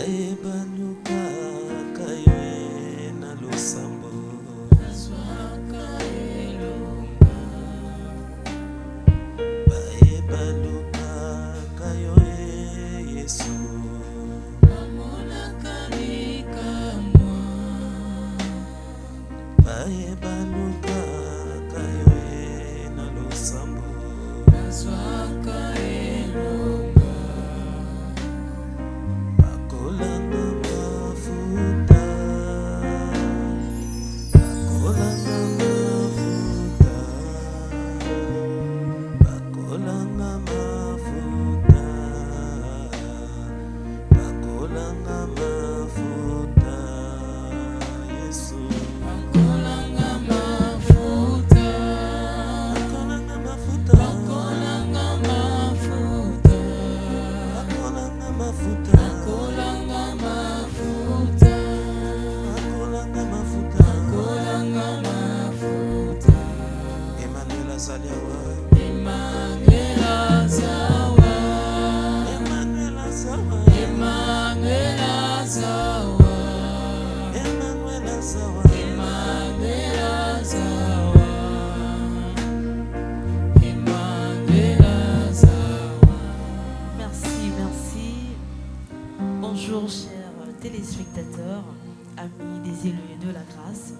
baebaluka kayoe na losambo nazwaka elonga baebaluka kayoe Yesu namonaka likamwa baebaluka kayoe na losambo nazwaka elonga bakolanga mafuta bakolanga mafuta bakolanga mafuta bakolanga mafuta Yesu bakolanga mafuta bakolanga mafuta bakolanga mafuta bakolanga mafuta bakolanga mafuta bakolanga mafuta bakolanga mafuta Emmanuel azali awa Emmanuel azawa Emmanuel azawa Emmanuel azawa Emmanuel azawa Emmanuel azawa Emmanuel azawa. Merci, merci. Bonjour chers téléspectateurs, amis des élus de la grâce.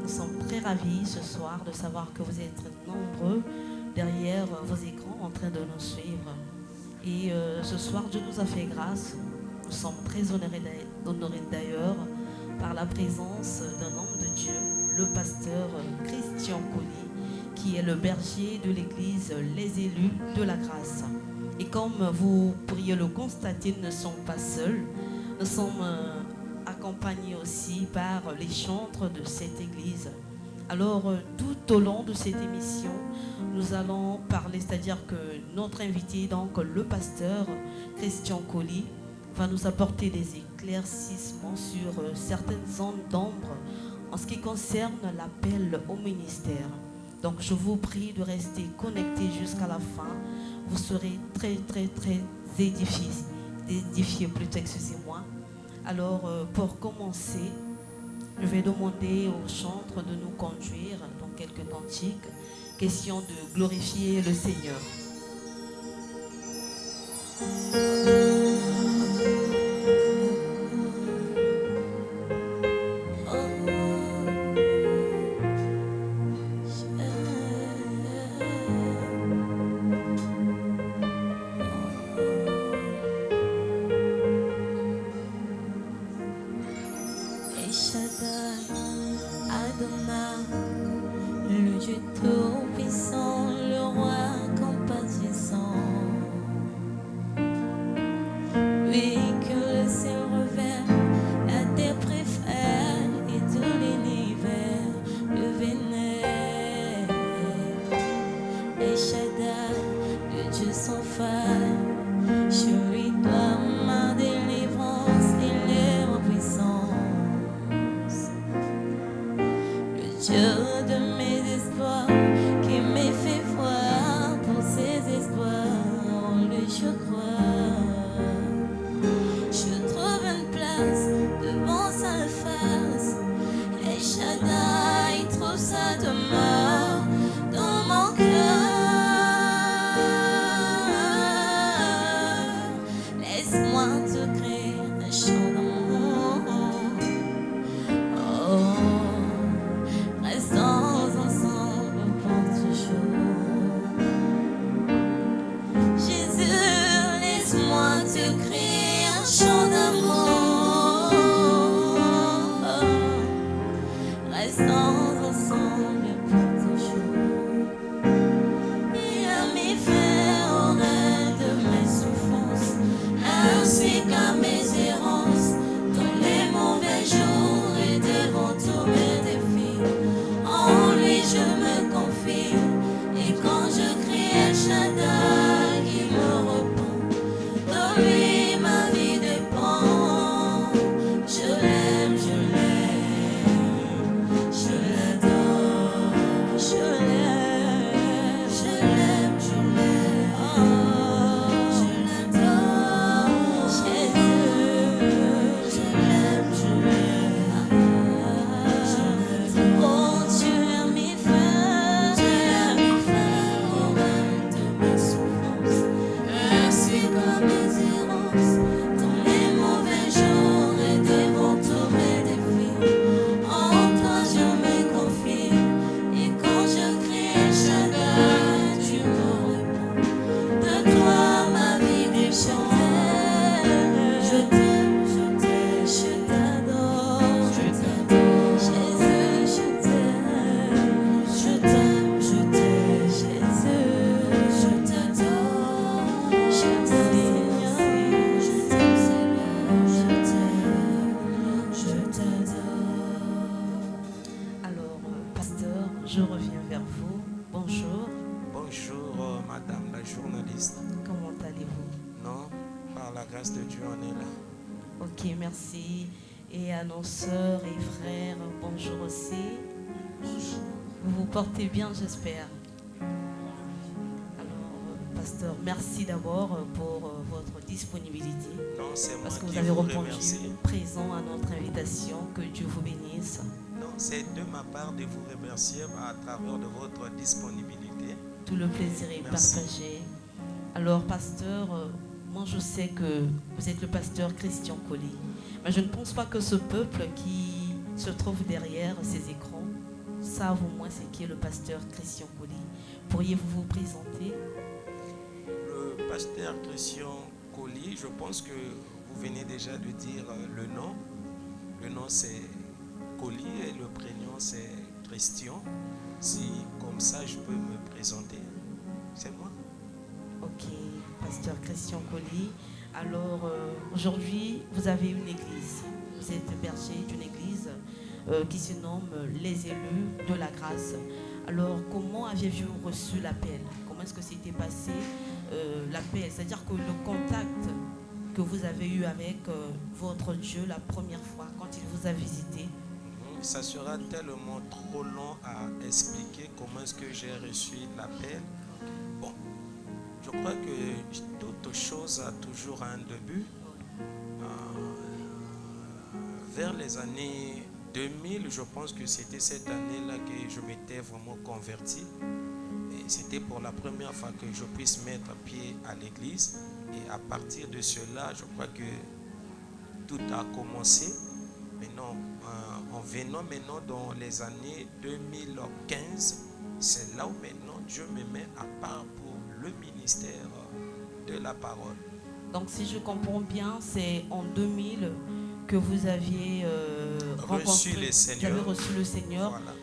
Nous sommes très ravis ce soir de savoir que vous êtes nombreux derrière vos écrans en train de nous suivre. Et ce soir, Dieu nous a fait grâce. Nous sommes très honorés d'ailleurs par la présence d'un homme de Dieu, le pasteur Christian Colli, qui est le berger de l'église Les Élus de la Grâce. Et comme vous pourriez le constater, nous ne sommes pas seuls. Nous sommes accompagnés aussi par les chantres de cette église. Alors, tout au long de cette émission, nous allons parler, c'est-à-dire que notre invité, donc le pasteur Christian Colli, va nous apporter des éclaircissements sur certaines zones d'ombre en ce qui concerne l'appel au ministère. Donc, je vous prie de rester connectés jusqu'à la fin. Vous serez très édifiés plutôt, excusez-moi. Alors, pour commencer, je vais demander aux chantres de nous conduire dans quelques cantiques. Question de glorifier le Seigneur. El Shaddai, Adonai, le Dieu tout-puissant, le roi compatissant. Oui, que le ciel revers, la terre préfère et tout l'univers le vénère. El Shaddai, le Dieu sans faille, je lui dois ma délivrance et ma puissance. Le Dieu de mes espoirs qui m'a fait voir pour ses espoirs, en lui je crois. Je trouve une place devant sa face. El Shaddai trouve sa demeure dans mon cœur. Laisse-moi te créer un chant d'amour. Oh, restons ensemble pour toujours. Jésus, laisse-moi te créer un chant d'amour. Restons ensemble pour toujours. Il a mis fin au rêve de mes souffrances, ainsi qu'à mes errances, dans les mauvais jours et devant tous mes défis. En lui je me confie, et quand je crie El Shaddai, il me répond. De lui ma vie dépend. la grâce de Dieu, on est là. Ok, merci. Et à nos sœurs et frères, bonjour aussi. Vous vous portez bien, j'espère. Alors, pasteur, merci d'abord pour votre disponibilité. Non, c'est moi Parce que vous qui avez vous répondu remercie. présent à notre invitation. Que Dieu vous bénisse. Non, c'est de ma part de vous remercier à travers de votre disponibilité. Tout le plaisir est Merci. partagé. Alors, pasteur, moi je sais que vous êtes le pasteur Christian Colli. Mais je ne pense pas que ce peuple qui se trouve derrière ces écrans savent au moins ce qu'est le pasteur Christian Colli. Pourriez-vous vous présenter? Le pasteur Christian Colli, je pense que vous venez déjà de dire le nom. Le nom c'est Colli et le prénom c'est Christian. Si comme ça je peux me présenter, c'est moi. Ok, pasteur Christian Colli. Alors, aujourd'hui, vous avez une église. Vous êtes berger d'une église qui se nomme Les Élus de la Grâce. Alors, comment aviez-vous reçu l'appel? Comment est-ce que c'était passé l'appel? C'est-à-dire que le contact que vous avez eu avec votre Dieu la première fois, quand il vous a visité. Ça sera tellement trop long à expliquer comment est-ce que j'ai reçu l'appel. Bon, je crois que toute chose a toujours un début. Vers les années 2000, je pense que c'était cette année-là que je m'étais vraiment converti. Et c'était pour la première fois que je puisse mettre pied à l'église. Et à partir de cela, je crois que tout a commencé. Maintenant, en venant maintenant dans les années 2015, c'est là où maintenant Dieu me met à part pour le ministère de la parole. Donc, si je comprends bien, c'est en 2000 que vous aviez reçu le Seigneur. Vous avez reçu le Seigneur. Voilà.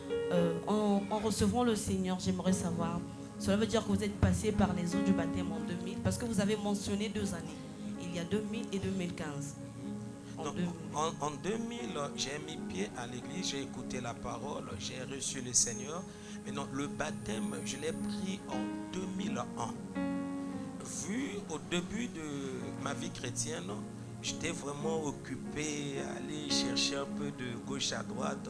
En recevant le Seigneur, j'aimerais savoir, cela veut dire que vous êtes passé par les eaux du baptême en 2000, parce que vous avez mentionné 2 années. Il y a 2000 et 2015. En 2000, j'ai mis pied à l'église, j'ai écouté la parole, j'ai reçu le Seigneur. Maintenant, le baptême, je l'ai pris en 2001. Vu au début de ma vie chrétienne, j'étais vraiment occupé à aller chercher un peu de gauche à droite,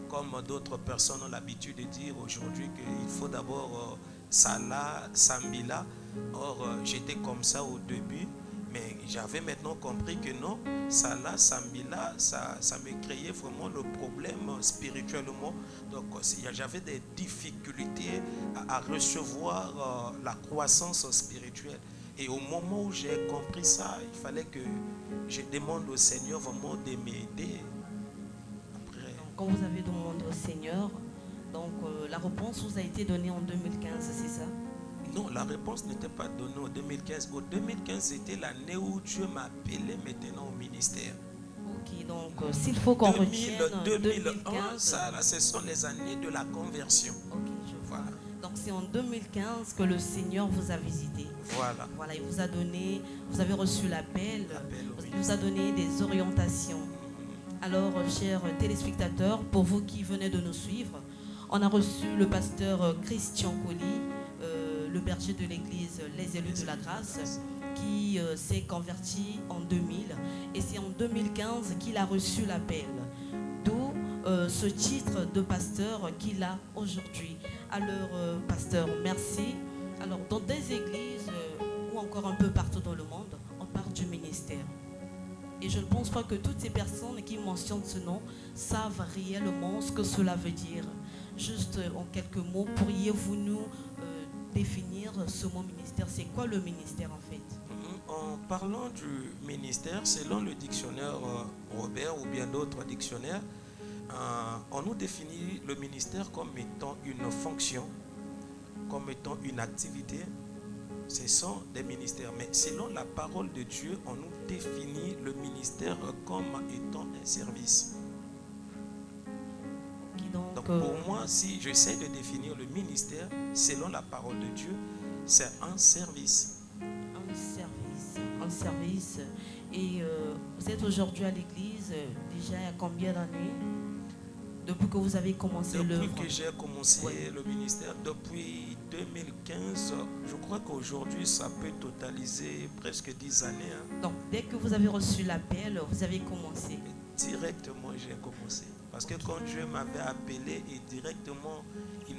comme d'autres personnes ont l'habitude de dire aujourd'hui qu'il faut d'abord ça là, Sambila. Or, j'étais comme ça au début. Mais j'avais maintenant compris que non, ça là, Sambila, ça me créait vraiment le problème spirituellement. Donc j'avais des difficultés à recevoir la croissance spirituelle. Et au moment où j'ai compris ça, il fallait que je demande au Seigneur vraiment de m'aider. Après, quand vous avez demandé au Seigneur, donc la réponse vous a été donnée en 2015, c'est ça? non, la réponse n'était pas donnée en 2015. En 2015, c'était l'année où Dieu m'a appelé maintenant au ministère. Ok, donc s'il faut qu'on retienne 2001, ça, là, ce sont les années de la conversion. Ok, je vois. Voilà. Donc c'est en 2015 que le Seigneur vous a visité. Voilà. Voilà, il vous a donné, vous avez reçu l'appel, Oui. il vous a donné des orientations. Alors, chers téléspectateurs, pour vous qui venez de nous suivre, on a reçu le pasteur Christian Colli, le berger de l'église Les Élus de la Grâce, qui s'est converti en 2000. Et c'est en 2015 qu'il a reçu l'appel. D'où ce titre de pasteur qu'il a aujourd'hui. Alors, pasteur, merci. Alors, dans des églises ou encore un peu partout dans le monde, on parle du ministère. Et je ne pense pas que toutes ces personnes qui mentionnent ce nom savent réellement ce que cela veut dire. Juste en quelques mots, pourriez-vous nous définir ce mot ministère? C'est quoi le ministère en fait? En parlant du ministère, selon le dictionnaire Robert ou bien d'autres dictionnaires, on nous définit le ministère comme étant une fonction, comme étant une activité. Ce sont des ministères. Mais selon la parole de Dieu, on nous définit le ministère comme étant un service. Donc pour moi, si j'essaie de définir le ministère, selon la parole de Dieu, c'est un service. Un service. Et vous êtes aujourd'hui à l'église, déjà il y a combien d'années? Depuis que vous avez commencé Depuis l'œuvre. que j'ai commencé Oui. le ministère, depuis 2015, je crois qu'aujourd'hui, ça peut totaliser presque 10 années. Hein. Donc, dès que vous avez reçu l'appel, vous avez commencé. Directement, j'ai commencé. Parce que quand Dieu m'avait appelé et directement, il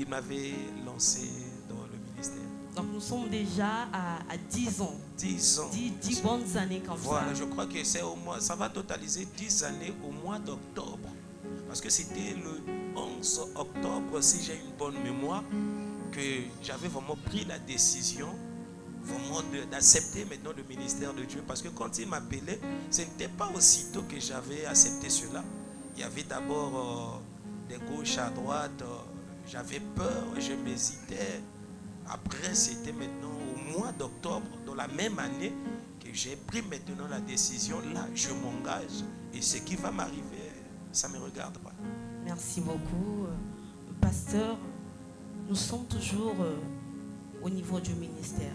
m'avait lancé dans le ministère. Donc, nous sommes déjà à 10 ans. 10 ans. 10 bonnes années comme Voilà, ça. je crois que c'est au mois, ça va totaliser 10 années au mois d'octobre. Parce que c'était le 11 octobre, si j'ai une bonne mémoire, que j'avais vraiment pris la décision vraiment d'accepter maintenant le ministère de Dieu. Parce que quand il m'appelait, ce n'était pas aussitôt que j'avais accepté cela. Il y avait d'abord des gauches à droite, j'avais peur, je m'hésitais. Après, c'était maintenant au mois d'octobre, dans la même année, que j'ai pris maintenant la décision. Là, je m'engage et ce qui va m'arriver, ça ne me regarde pas. Merci beaucoup. Pasteur, nous sommes toujours au niveau du ministère.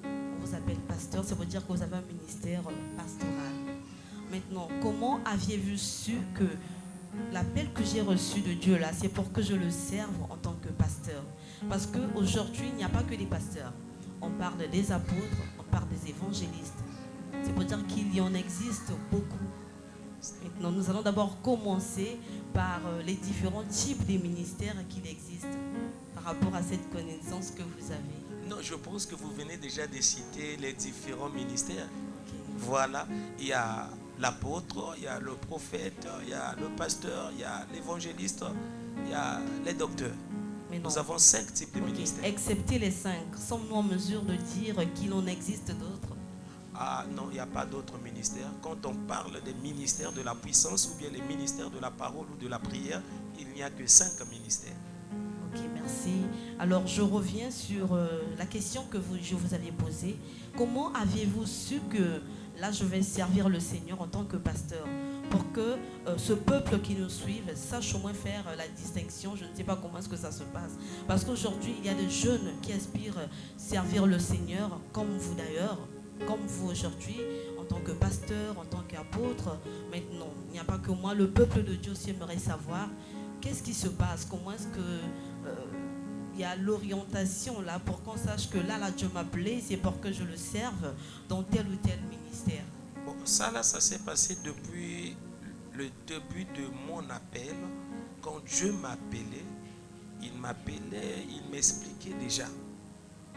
On vous appelle pasteur, ça veut dire que vous avez un ministère pastoral. Maintenant, comment aviez-vous su que l'appel que j'ai reçu de Dieu là, c'est pour que je le serve en tant que pasteur? Parce qu'aujourd'hui, il n'y a pas que des pasteurs. On parle des apôtres, on parle des évangélistes. C'est pour dire qu'il y en existe beaucoup. Maintenant, nous allons d'abord commencer par les différents types de ministères qu'il existe par rapport à cette connaissance que vous avez. Non, je pense que vous venez déjà de citer les différents ministères. Ok. Voilà, il y a l'apôtre, il y a le prophète, il y a le pasteur, il y a l'évangéliste, il y a les docteurs. Mais non. Nous avons 5 types de Ok. ministères. Excepté les 5, sommes-nous en mesure de dire qu'il en existe d'autres? Ah non, il n'y a pas d'autres ministères. Quand on parle des ministères de la puissance ou bien les ministères de la parole ou de la prière, il n'y a que 5 ministères. Ok, merci. Alors, je reviens sur la question que je vous avais posée. Comment aviez-vous su que là, je vais servir le Seigneur en tant que pasteur pour que ce peuple qui nous suive sache au moins faire la distinction? Je ne sais pas comment est-ce que ça se passe. Parce qu'aujourd'hui, il y a des jeunes qui aspirent servir le Seigneur, comme vous d'ailleurs, comme vous aujourd'hui, en tant que pasteur, en tant qu'apôtre. Maintenant, il n'y a pas que moi, le peuple de Dieu aussi aimerait savoir qu'est-ce qui se passe, comment est-ce que il y a l'orientation là pour qu'on sache que là Dieu m'a appelé, c'est pour que je le serve dans tel ou tel ministère. Bon, ça là, ça s'est passé depuis le début de mon appel. Quand Dieu m'appelait, il m'expliquait déjà.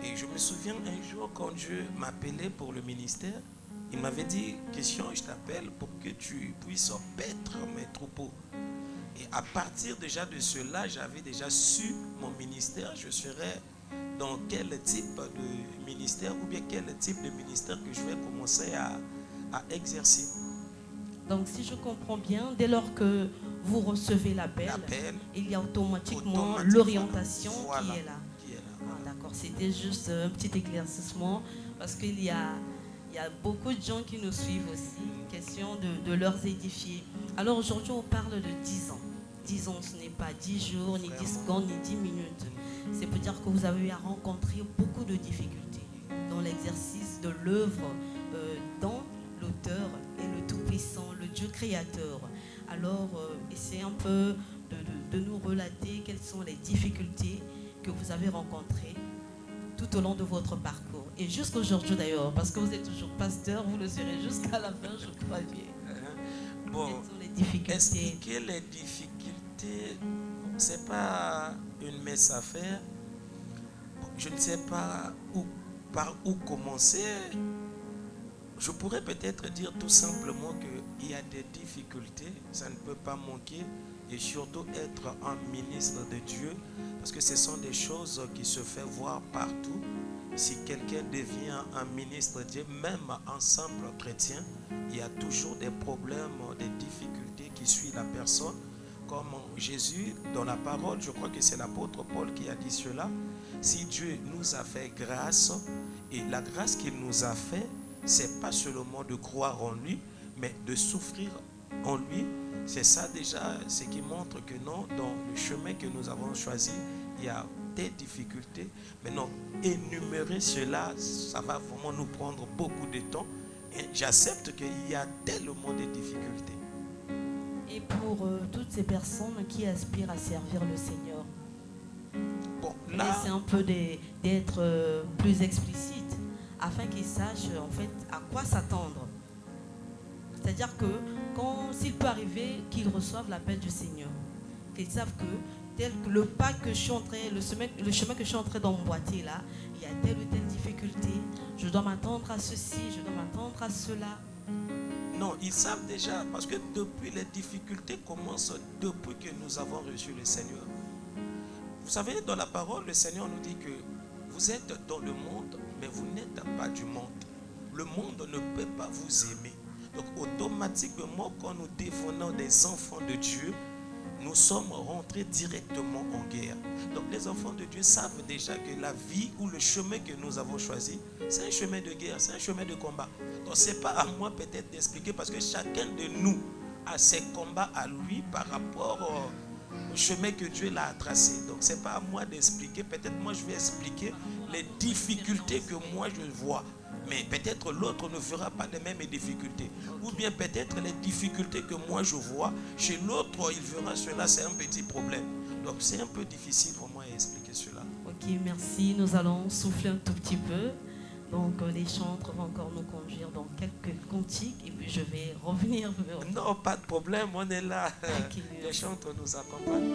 Et je me souviens un jour quand Dieu m'appelait pour le ministère, il m'avait dit, Christian, je t'appelle pour que tu puisses paître mes troupeaux. Et à partir déjà de cela, j'avais déjà su mon ministère, je serais dans quel type de ministère ou bien quel type de ministère que je vais commencer à exercer. Donc si je comprends bien, dès lors que vous recevez l'appel, il y a automatiquement l'orientation voilà, qui est là. Ah, d'accord, c'était juste un petit éclaircissement parce qu'il y a beaucoup de gens qui nous suivent aussi, question de leur édifier. Alors aujourd'hui, on parle de 10 ans. 10 ans, ce n'est pas 10 jours, ni 10 secondes, ni 10 minutes. C'est pour dire que vous avez eu à rencontrer beaucoup de difficultés dans l'exercice de l'œuvre, dans l'auteur et le Tout-Puissant, le Dieu créateur. Alors, essayez un peu de nous relater quelles sont les difficultés que vous avez rencontrées tout au long de votre parcours. Et jusqu'aujourd'hui d'ailleurs, parce que vous êtes toujours pasteur, vous le serez jusqu'à la fin, je crois bien. Bon, quelles sont les difficultés? Expliquer les difficultés, c'est pas une messe à faire. Je ne sais pas par où commencer. Je pourrais peut-être dire tout simplement qu'il y a des difficultés, ça ne peut pas manquer, et surtout être un ministre de Dieu, parce que ce sont des choses qui se font voir partout. Si quelqu'un devient un ministre de Dieu, même ensemble chrétien, il y a toujours des problèmes, des difficultés qui suivent la personne. Comme Jésus, dans la parole, je crois que c'est l'apôtre Paul qui a dit cela. Si Dieu nous a fait grâce, et la grâce qu'il nous a fait, c'est pas seulement de croire en lui, mais de souffrir en lui. C'est ça déjà ce qui montre que non, dans le chemin que nous avons choisi, il y a des difficultés. Mais non, énumérer cela, ça va vraiment nous prendre beaucoup de temps. Et j'accepte qu'il y a tellement de difficultés. Et pour toutes ces personnes qui aspirent à servir le Seigneur, Bon, là, c'est un peu d'être plus explicite afin qu'ils sachent en fait à quoi s'attendre. C'est-à-dire que s'il peut arriver qu'ils reçoivent l'appel du Seigneur, qu'ils savent que tel que le pas que je suis en train, le chemin que je suis en train d'emboîter là, il y a telle ou telle difficulté, je dois m'attendre à ceci, je dois m'attendre à cela. non, ils savent déjà, parce que depuis les difficultés commencent depuis que nous avons reçu le Seigneur. Vous savez, dans la parole, le Seigneur nous dit que vous êtes dans le monde, mais vous n'êtes pas du monde. Le monde ne peut pas vous aimer. Donc automatiquement, quand nous devenons des enfants de Dieu, nous sommes rentrés directement en guerre. Donc les enfants de Dieu savent déjà que la vie ou le chemin que nous avons choisi, c'est un chemin de guerre, c'est un chemin de combat. Donc ce n'est pas à moi peut-être d'expliquer, parce que chacun de nous a ses combats à lui par rapport au chemin que Dieu l'a tracé. Donc ce n'est pas à moi d'expliquer. Peut-être moi je vais expliquer les difficultés que moi je vois. Mais peut-être l'autre ne verra pas les mêmes difficultés. Ou bien peut-être les difficultés que moi je vois, chez l'autre il verra cela, c'est un petit problème. Donc c'est un peu difficile pour moi d'expliquer cela. Ok, merci. Nous allons souffler un tout petit peu. Donc les chantres vont encore nous conduire dans quelques cantiques et puis je vais revenir vers vous. Non, pas de problème, on est là. Ok, Les chantres nous accompagnent.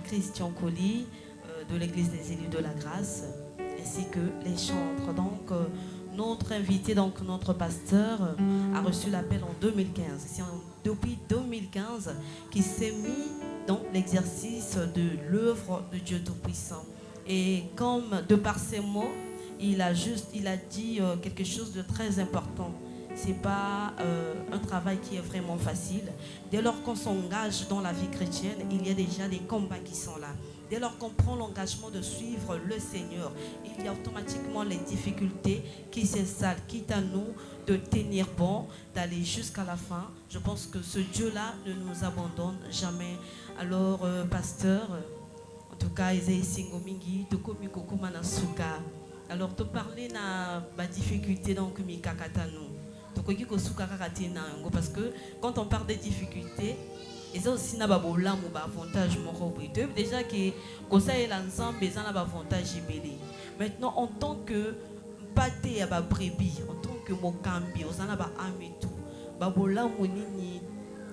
Christian Colli de l'église des élus de la grâce, ainsi que les chantres. Donc notre invité, donc notre pasteur a reçu l'appel en 2015. C'est depuis 2015 qu'il s'est mis dans l'exercice de l'œuvre de Dieu Tout-Puissant. Et comme de par ses mots, il a dit quelque chose de très important. C'est pas un travail qui est vraiment facile. Dès lors qu'on s'engage dans la vie chrétienne, il y a déjà des combats qui sont là. Dès lors qu'on prend l'engagement de suivre le Seigneur, il y a automatiquement les difficultés qui s'installent, quitte à nous de tenir bon, d'aller jusqu'à la fin. Je pense que ce Dieu-là ne nous abandonne jamais. Alors, pasteur, en tout cas, Isaïe Singomingi, Tokomi Kokuma Nasuka. Alors, te parler de la difficulté donc Mikakatanu. Parce que quand on parle des difficultés, et ça aussi n'a pas avantage déjà que ça est l'ensemble mais ça n'a pas avantage. Maintenant en tant que pâté à brebis, en tant que mokambi, on n'a pas âme tout. Babola monini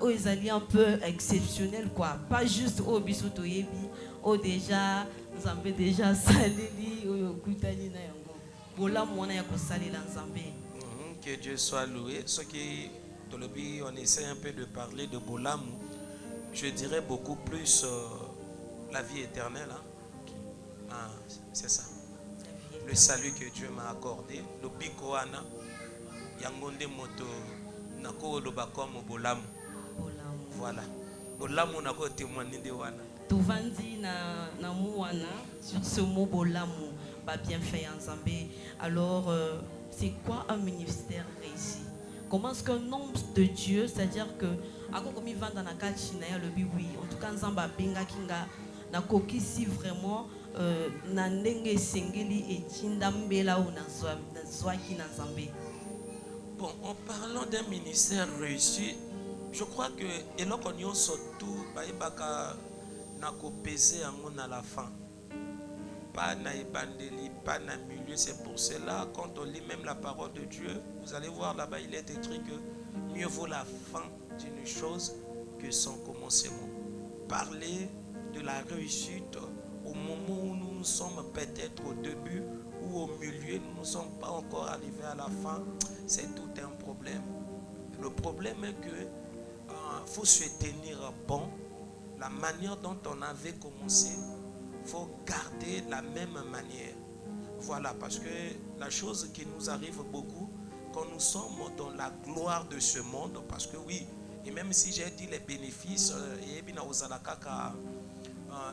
oh ils allaient un peu exceptionnel quoi, pas juste au bisoto yebi, oh déjà nous avons déjà salé au kutani na yango. Bola mona ya ko salé l'ensemble. Que Dieu soit loué. Ce qui, dans le but, on essaie un peu de parler de Bolamu. Je dirais beaucoup plus la vie éternelle. Hein? Ah, c'est ça. Le salut que Dieu m'a accordé. Le bikoana. Yangonde moto. Nako loba comme bolamu. Voilà. Bolamu nako témoigner de wana. Tovandi na mouana sur ce mot bolamu, ba bien fait en Zambie. Alors, c'est quoi un ministère réussi? Comment est-ce qu'un homme de Dieu, c'est-à-dire que ako komi vanda na kachina ya le oui, en tout cas nzamba benga kinga na kokisi vraiment na ndenge sengeli etinda mbela ou na zwaki na Zambie. Bon, en parlant d'un ministère réussi, je crois que et là qu'on y a surtout baibaka nako peser en à la fin. Pas na ebandeli, pas na milieu. C'est pour cela quand on lit même la parole de Dieu, vous allez voir là-bas il est écrit que mieux vaut la fin d'une chose que son commencement. Parler de la réussite au moment où nous sommes peut-être au début ou au milieu, nous ne sommes pas encore arrivés à la fin, c'est tout un problème. Le problème est que faut se tenir bon. La manière dont on avait commencé, il faut garder la même manière. Voilà, parce que la chose qui nous arrive beaucoup, quand nous sommes dans la gloire de ce monde, parce que oui, et même si j'ai dit les bénéfices,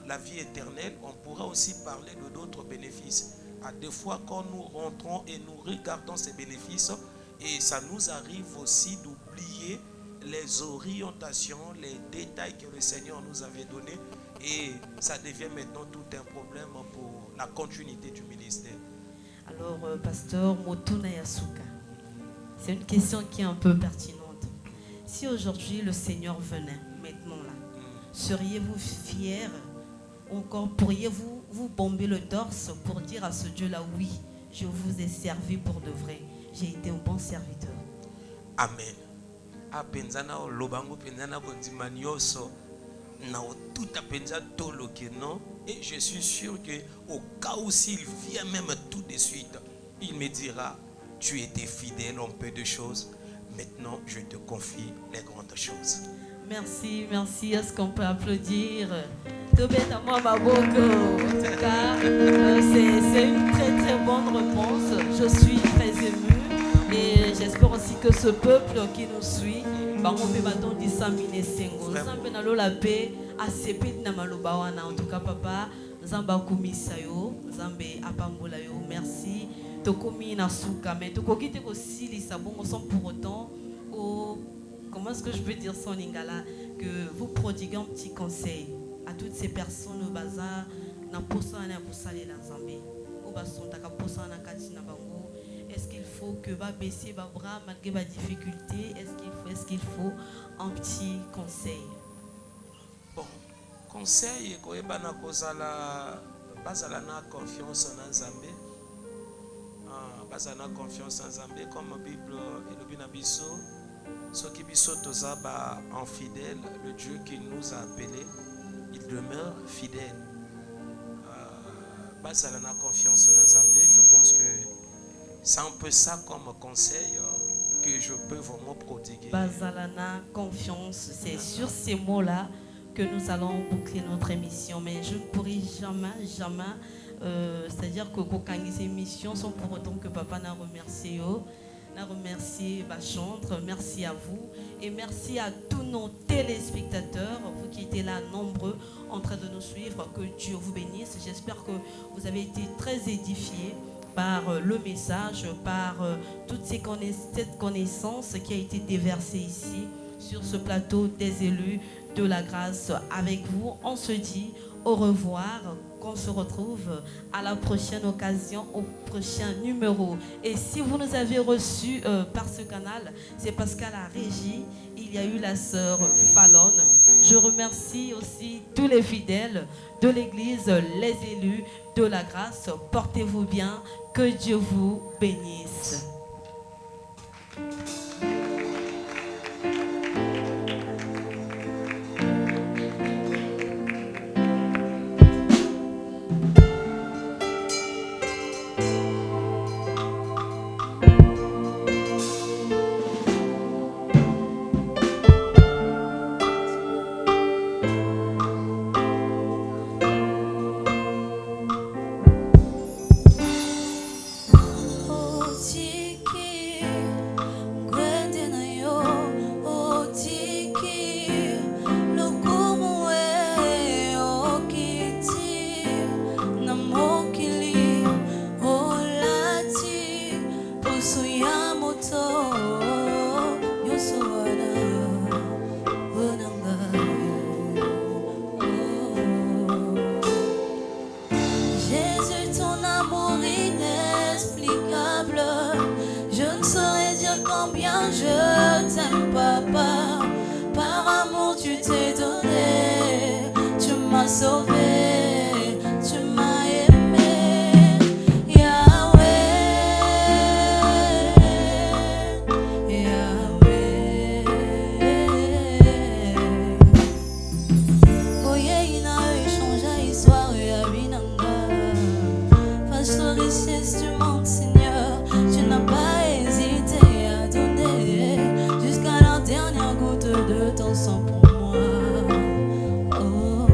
la vie éternelle, on pourra aussi parler de d'autres bénéfices. À des fois, quand nous rentrons et nous regardons ces bénéfices, et ça nous arrive aussi d'oublier les orientations, les détails que le Seigneur nous avait donnés, et ça devient maintenant tout un problème pour la continuité du ministère. Alors, pasteur Motuna Yasuka, c'est une question qui est un peu pertinente. Si aujourd'hui le Seigneur venait, maintenant là, seriez-vous fiers, encore pourriez-vous vous bomber le torse pour dire à ce Dieu-là, oui, je vous ai servi pour de vrai, j'ai été un bon serviteur? Amen. Apenzana o lobango penzana kondima nyoso na tout apenza tolo que non, et je suis sûr que au cas où s'il vient même tout de suite, il me dira tu étais fidèle en peu de choses, maintenant je te confie les grandes choses. Merci, merci. Est-ce qu'on peut applaudir Tobeta Maboko? En tout cas, c'est une très très bonne réponse. Je suis très émue. Et j'espère aussi que ce peuple qui nous suit, en tout cas, papa, Zamba Kumisayo, Zambe Apambolayo, merci. Tokomi Nasuka, mais Tokokite aussi les sabons sans pour autant. Comment est-ce que je peux dire ça en lingala? Que vous prodiguez un petit conseil à toutes ces personnes au bazar, na posa na posale la Zambie, au basson taka posa na katina bango. Est-ce qu'il faut que va baisser va bras malgré ma difficulté? Est-ce qu'il faut un petit conseil? Bon, conseil ko ebana kozala bazala na confiance en Nzambe. Bazala na confiance en Nzambe comme Bible elobi na biso. Ce qui biso tozaba en fidèle, le Dieu qui nous a appelés, il demeure fidèle. Bazala na confiance en Nzambe, je pense que c'est un peu ça comme conseil que je peux vraiment prodiguer. Bazalana, confiance, c'est sur ces mots-là que nous allons boucler notre émission. Mais je ne pourrai jamais, c'est-à-dire que ces émissions sont pour autant que papa n'a remercié. N'a remercié Bachantre, merci à vous et merci à tous nos téléspectateurs, vous qui étiez là nombreux en train de nous suivre. Que Dieu vous bénisse. J'espère que vous avez été très édifiés par le message, par toute cette connaissance qui a été déversée ici sur ce plateau des élus de la grâce. Avec vous, on se dit au revoir, qu'on se retrouve à la prochaine occasion, au prochain numéro. Et si vous nous avez reçus par ce canal, c'est parce qu'à la régie, il y a eu la sœur Fallon. Je remercie aussi tous les fidèles de l'église, les élus de la grâce. Portez-vous bien, que Dieu vous bénisse. t'ai donné, tu m'as sauvé, tu m'as aimé, Yahweh, Yahweh. Oye, il a changé l'histoire et la vie face aux richesses du monde, Seigneur, tu n'as pas hésité à donner jusqu'à la dernière goutte de ton sang pour moi. Oh,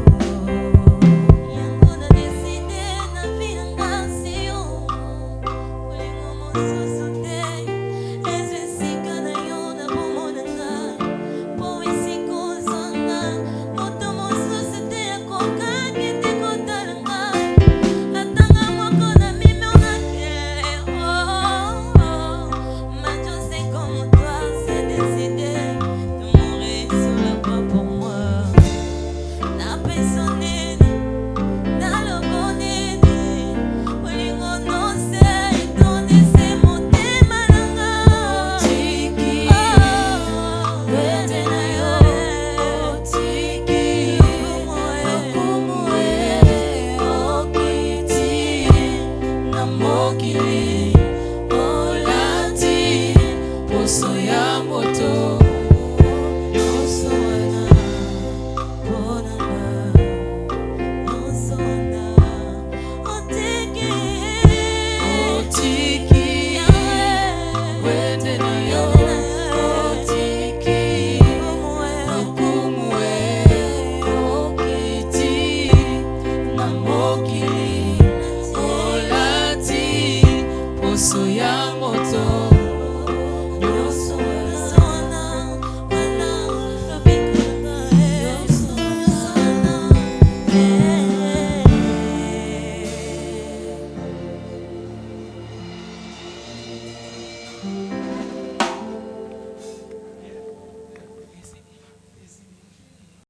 Yango na décidé na vie nangasi oh, olingo mosusu te, ezesika na yo na bomona nga, po esika ozanga, moto mosusu te akokaki te kotala nga. Atanga moko na mimi onake, oh, oh, mais je sais comme toi c'est décidé de mourir sur la croix pour moi. Na pesa nini, na lobo nini, olingo nose etondisi motema nanga. Otiki, wende na yo, otiki, lokumu okiti na mokili, olati poso ya moto. Nyonso wana mpona nga, nyonso wana otiki, otiki, wende na yo, otiki, lokumu okiti na mokili, olati poso ya moto.